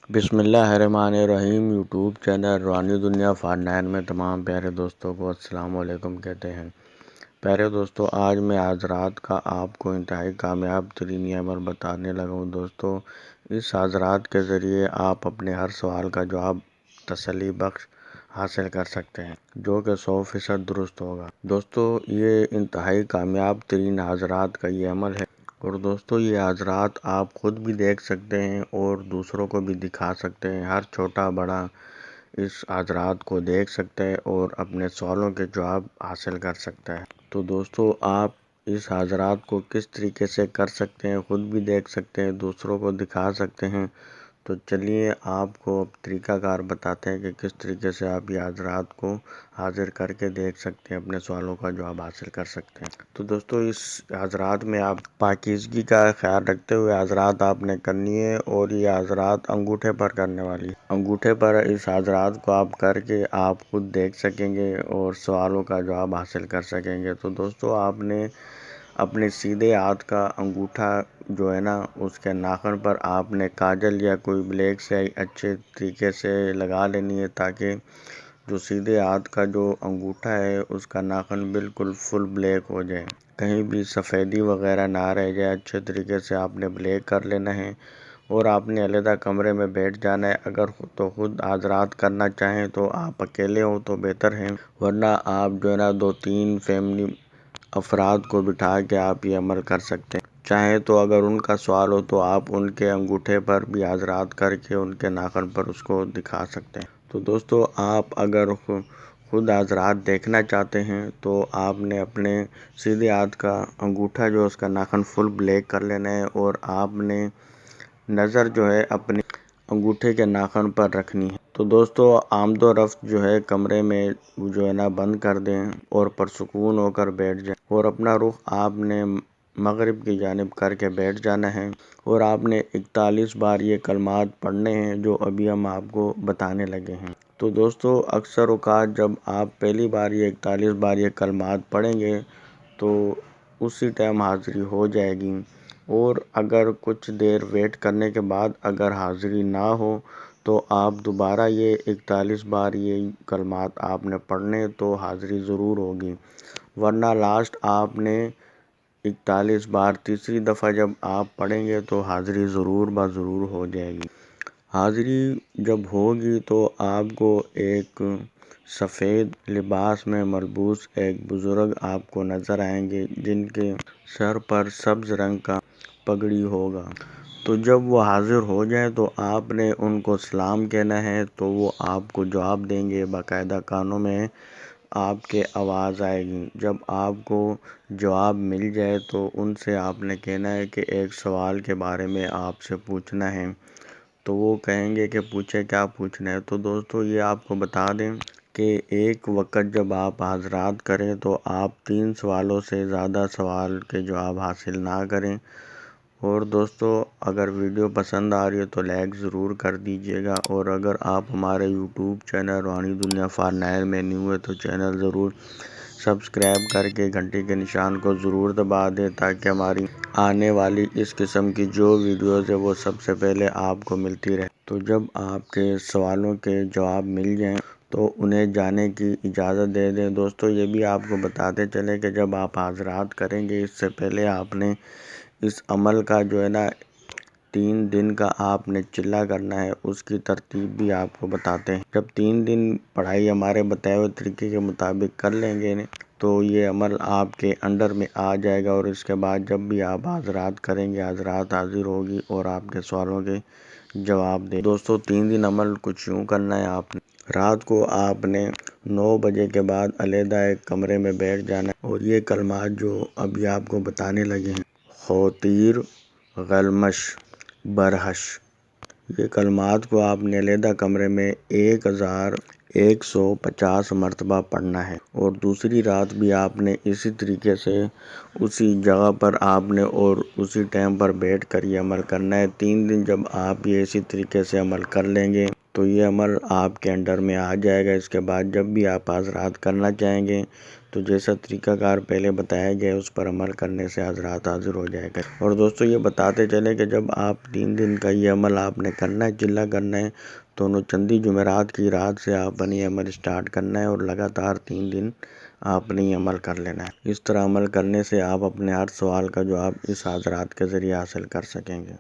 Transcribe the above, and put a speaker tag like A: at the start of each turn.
A: بسم اللہ الرحمن الرحیم۔ یوٹیوب چینل روحانی دنیا فار9 میں تمام پیارے دوستوں کو السلام علیکم کہتے ہیں۔ پیارے دوستوں، آج میں حضرات کا آپ کو انتہائی کامیاب ترین عمل بتانے لگا ہوں۔ دوستوں، اس حضرات کے ذریعے آپ اپنے ہر سوال کا جواب تسلی بخش حاصل کر سکتے ہیں، جو کہ 100% درست ہوگا۔ دوستوں، یہ انتہائی کامیاب ترین حضرات کا یہ عمل ہے، اور دوستوں یہ حضرات آپ خود بھی دیکھ سکتے ہیں اور دوسروں کو بھی دکھا سکتے ہیں۔ ہر چھوٹا بڑا اس حضرات کو دیکھ سکتا ہے اور اپنے سوالوں کے جواب حاصل کر سکتا ہے۔ تو دوستوں، آپ اس حضرات کو کس طریقے سے کر سکتے ہیں، خود بھی دیکھ سکتے ہیں، دوسروں کو دکھا سکتے ہیں۔ تو چلیے آپ کو طریقہ کار بتاتے ہیں کہ کس طریقے سے آپ یہ حضرات کو حاضر کر کے دیکھ سکتے ہیں، اپنے سوالوں کا جواب حاصل کر سکتے ہیں۔ تو دوستوں، اس حضرات میں آپ پاکیزگی کا خیال رکھتے ہوئے حضرات آپ نے کرنی ہے، اور یہ حضرات انگوٹھے پر کرنے والی ہے۔ انگوٹھے پر اس حضرات کو آپ کر کے آپ خود دیکھ سکیں گے اور سوالوں کا جواب حاصل کر سکیں گے۔ تو دوستوں، آپ نے اپنے سیدھے ہاتھ کا انگوٹھا جو ہے نا، اس کے ناخن پر آپ نے کاجل یا کوئی بلیک سے اچھے طریقے سے لگا لینی ہے، تاکہ جو سیدھے ہاتھ کا جو انگوٹھا ہے اس کا ناخن بالکل فل بلیک ہو جائے، کہیں بھی سفیدی وغیرہ نہ رہ جائے۔ اچھے طریقے سے آپ نے بلیک کر لینا ہے، اور آپ نے علیحدہ کمرے میں بیٹھ جانا ہے۔ اگر تو خود حضرات کرنا چاہیں تو آپ اکیلے ہوں تو بہتر ہے، ورنہ آپ جو ہے نا 2-3 فیملی افراد کو بٹھا کے آپ یہ عمل کر سکتے ہیں۔ چاہیں تو اگر ان کا سوال ہو تو آپ ان کے انگوٹھے پر بھی حضرات کر کے ان کے ناخن پر اس کو دکھا سکتے ہیں۔ تو دوستوں، آپ اگر خود حضرات دیکھنا چاہتے ہیں تو آپ نے اپنے سیدھے ہاتھ کا انگوٹھا جو اس کا ناخن فل بلیک کر لینا ہے، اور آپ نے نظر جو ہے اپنے انگوٹھے کے ناخن پر رکھنی ہے۔ تو دوستوں، آمد و رفت جو ہے کمرے میں جو ہے نا بند کر دیں اور پرسکون ہو کر بیٹھ جائیں، اور اپنا رخ آپ نے مغرب کی جانب کر کے بیٹھ جانا ہے، اور آپ نے 41 بار یہ کلمات پڑھنے ہیں جو ابھی ہم آپ کو بتانے لگے ہیں۔ تو دوستوں، اکثر اوقات جب آپ پہلی بار یہ 41 بار یہ کلمات پڑھیں گے تو اسی ٹائم حاضری ہو جائے گی، اور اگر کچھ دیر ویٹ کرنے کے بعد اگر حاضری نہ ہو تو آپ دوبارہ یہ 41 بار یہ کلمات آپ نے پڑھنے تو حاضری ضرور ہوگی، ورنہ لاسٹ آپ نے 41 بار تیسری دفعہ جب آپ پڑھیں گے تو حاضری ضرور ضرور ہو جائے گی۔ حاضری جب ہوگی تو آپ کو ایک سفید لباس میں ملبوس ایک بزرگ آپ کو نظر آئیں گے، جن کے سر پر سبز رنگ کا پگڑی ہوگا۔ تو جب وہ حاضر ہو جائیں تو آپ نے ان کو سلام کہنا ہے، تو وہ آپ کو جواب دیں گے۔ باقاعدہ کانوں میں آپ کے آواز آئے گی۔ جب آپ کو جواب مل جائے تو ان سے آپ نے کہنا ہے کہ ایک سوال کے بارے میں آپ سے پوچھنا ہے، تو وہ کہیں گے کہ پوچھے، کیا پوچھنا ہے۔ تو دوستوں، یہ آپ کو بتا دیں کہ ایک وقت جب آپ حضرات کریں تو آپ 3 سوالوں سے زیادہ سوال کے جواب حاصل نہ کریں۔ اور دوستوں، اگر ویڈیو پسند آ رہی ہے تو لائک ضرور کر دیجیے گا، اور اگر آپ ہمارے یوٹیوب چینل روحانی دنیا فار9 میں نیو ہے تو چینل ضرور سبسکرائب کر کے گھنٹی کے نشان کو ضرور دبا دیں، تاکہ ہماری آنے والی اس قسم کی جو ویڈیوز ہے وہ سب سے پہلے آپ کو ملتی رہے۔ تو جب آپ کے سوالوں کے جواب مل جائیں تو انہیں جانے کی اجازت دے دیں۔ دوستوں، یہ بھی آپ کو بتاتے چلیں کہ جب آپ حضرات کریں گے اس سے پہلے آپ نے اس عمل کا جو ہے نا 3 دن کا آپ نے چلہ کرنا ہے، اس کی ترتیب بھی آپ کو بتاتے ہیں۔ جب 3 دن پڑھائی ہمارے بتائے ہوئے طریقے کے مطابق کر لیں گے تو یہ عمل آپ کے انڈر میں آ جائے گا، اور اس کے بعد جب بھی آپ حضرات کریں گے حضرات حاضر ہوگی اور آپ کے سوالوں کے جواب دیں۔ دوستوں، 3 دن عمل کچھ یوں کرنا ہے۔ آپ نے رات کو آپ نے 9 بجے کے بعد علیحدہ ایک کمرے میں بیٹھ جانا ہے، اور یہ کلمات جو ابھی آپ کو بتانے لگے ہیں، خوتیر، غلمش، برہش، یہ کلمات کو آپ نے علیحدہ کمرے میں 1150 مرتبہ پڑھنا ہے، اور دوسری رات بھی آپ نے اسی طریقے سے اسی جگہ پر آپ نے اور اسی ٹائم پر بیٹھ کر یہ عمل کرنا ہے۔ 3 دن جب آپ یہ اسی طریقے سے عمل کر لیں گے تو یہ عمل آپ کے انڈر میں آ جائے گا۔ اس کے بعد جب بھی آپ حضرات کرنا چاہیں گے تو جیسا طریقہ کار پہلے بتایا گیا اس پر عمل کرنے سے حضرات حاضر ہو جائے گا۔ اور دوستو یہ بتاتے چلے کہ جب آپ 3 دن کا یہ عمل آپ نے کرنا ہے، چلا کرنا ہے، تو چندی جمعرات کی رات سے آپ نے یہ عمل سٹارٹ کرنا ہے اور لگاتار 3 دن آپ نے یہ عمل کر لینا ہے۔ اس طرح عمل کرنے سے آپ اپنے ہر سوال کا جواب اس حضرات کے ذریعے حاصل کر سکیں گے۔